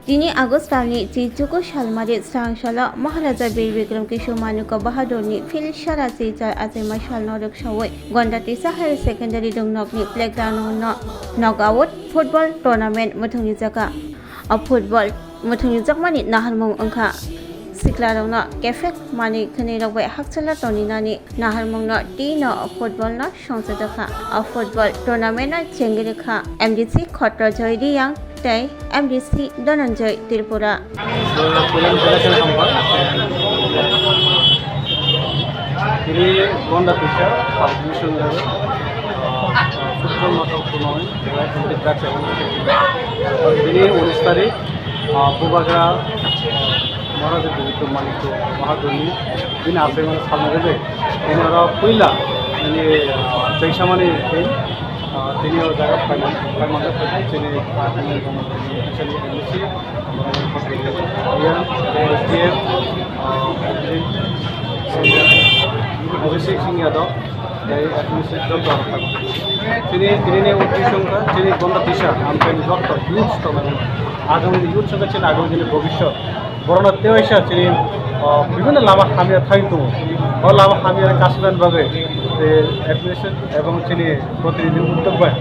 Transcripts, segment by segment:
दिनै आगस्ट दाननि 10 सालमारि स्रांशाला महाराजा बीर विक्रम किशोर मानुका बाहादुरनि फिल्डशाला जेजार आजेमा सालनो रोखसावै गन्डाटिसा हायर सेकेन्डारि दंनकनि प्लेग्राउन्डआवनो नकआउट फुटबल टुर्नामेन्ट मोथोंनि जागा फुटबल मोथोंनि जागमानि नाहारमुं अंखा सिक्लारावनो केफेक मानि खनैरावबाय हाकसाला टनिनानि नाहारमुंनो टीनो फुटबलनो संसदखा फुटबल टुर्नामेन्टआ चेंगिरिखा एमडीसी खट्र जयरियां तै MDC Dhananjay Tripura ini Gonda Tisha subdivision level football knockout tournament ini draft ini 19 तारिख बुबागा महाराजा बीर मानिक बाहादुरनि दिन आफे माने सालना देबे ini ora पहिला ini जैसामानि दिन তিনি জায়গা ফাইনাল তিনি actually MSc Abhishek Singh Yadav administrator তিনি উদ্দেশ্যটা তিনি গন্ডা দিশা আমপেন ডক্টর ইউথ টুর্নামেন্ট আগামী ইউথ সংখ্যা ছিল আগামী দিনের ভবিষ্যৎ বরণ তেওয়াইসা তিনি বিভিন্ন লামা খামিয়া থাইতো ও লামা খামিয়ার কাশিবান ভাবে এডমিনিস্ট্রেশন এবং তিনি প্রতিনিধি উদ্যোগ পায়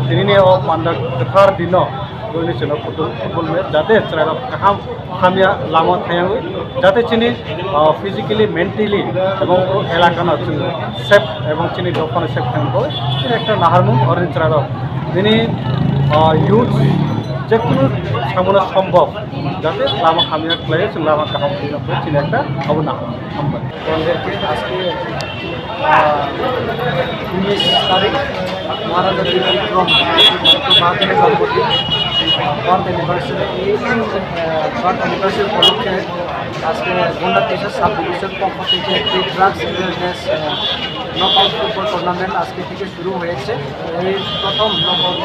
তিনি ও পান্ডা কথার দিন ছিল ফুটবল ম্যাচ যাতে কাহাম খামিয়া লামা থাই যাতে চিনি ফিজিক্যালি মেন্টালি এবং এলাকানো সেফ এবং চিনি দোকানে সেফ থাকবো একটা নাহারমুং অরেঞ্জ রাগ তিনি ইউথ যে কোনো সামনে সম্ভব যাতে লামা খামিয়া খেলে লামা কাহাম চিনি একটা হবো না আমাদেরকে আজকে 19 তারিখ মহারাজা বীর বিক্রম বাহাদুরের জন্মদিন বার্থ অ্যানিভার্সারি এই বার্থ অ্যানিভার্সারি উপলক্ষে আজকে গন্ডা তিশা সাব ডিভিশন পক্ষ থেকে একটি drugs awareness knockout football tournament আজকে থেকে শুরু হয়েছে এই প্রথম নকআউট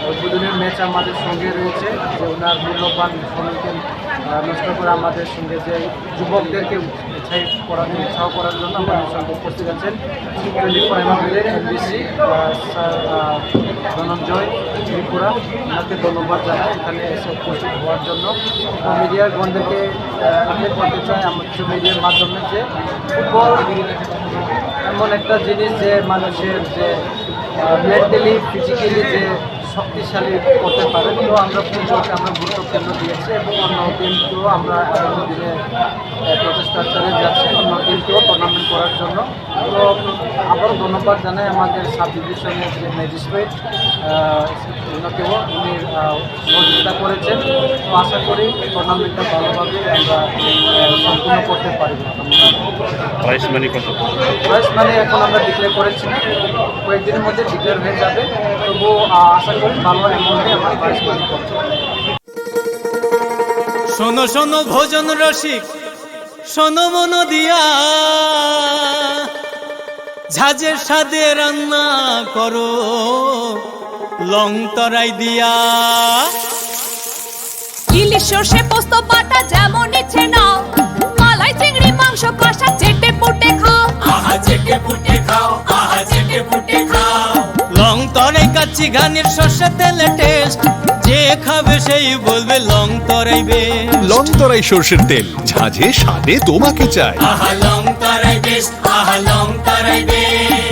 উদ্বোধনের ম্যাচ আমাদের সঙ্গে রয়েছে যে ওনার মূল্যবান সময়কে নষ্ট করে আমাদের সঙ্গে যে যুবকদেরকে উৎসাহ করার জন্য আমাদের সঙ্গে উপস্থিত আছেন 24 এমএলএ এমডিসি ধনঞ্জয় ত্রিপুরা ওনাকে ধন্যবাদ জানাই এখানে এসে উপস্থিত হওয়ার জন্য মিডিয়ার বন্ধুকে আপডেট করতে চাই আমাদের মিডিয়ার মাধ্যমে যে ফুটবল এমন একটা জিনিস যে মানুষের যে মেন্টালি ফিজিক্যালি যে শক্তিশালী করতে পারে তো আমরা ফুটবলকে আমরা গুরুত্ব কেন্দ্র দিয়েছি এবং অন্য টিমকেও আমরা আগামী দিনে প্রচেষ্টা চালিয়ে যাচ্ছি অন্য টিমকেও টুর্নামেন্ট করার জন্য তো আবারও ধন্যবাদ জানাই আমাদের সাব ডিভিশনের যে ম্যাজিস্ট্রেট ওনাকেও উনি সহযোগিতা করেছেন তো আশা করি টুর্নামেন্টটা ভালোভাবে আমরা সম্পূর্ণ করতে পারব প্রাইস মানি এখন আমরা ডিক্লেয়ার করেছি না কয়েকদিনের মধ্যে ডিক্লেয়ার হয়ে যাবে তবুও আশা করি ভালো অ্যামাউন্টে আমরা প্রাইস মানি করতে শোনো শোনো ভোজন রসিক শোনো মন দিয়া ঝাঁঝের সাদে রান্না করো লং তরাই দিয়া ইলিশ সর্ষে পোস্ত বাটা যেমন ইচ্ছে নাও মালাই চিংড়ি মাংস কষা চেটে পুটে খাও আহা চেটে পুটে খাও আহা চেটে পুটে খাও লং তরাই কাচ্চি ঘানির সর্ষে তেলে টেস্ট যে খাবে সেই বলবে লং তরাই বেশ লং তরাই সর্ষের তেল ঝাঁঝে স্বাদে তোমাকে চাই আহা লং তরাই বেশ আহা লং তরাই বেশ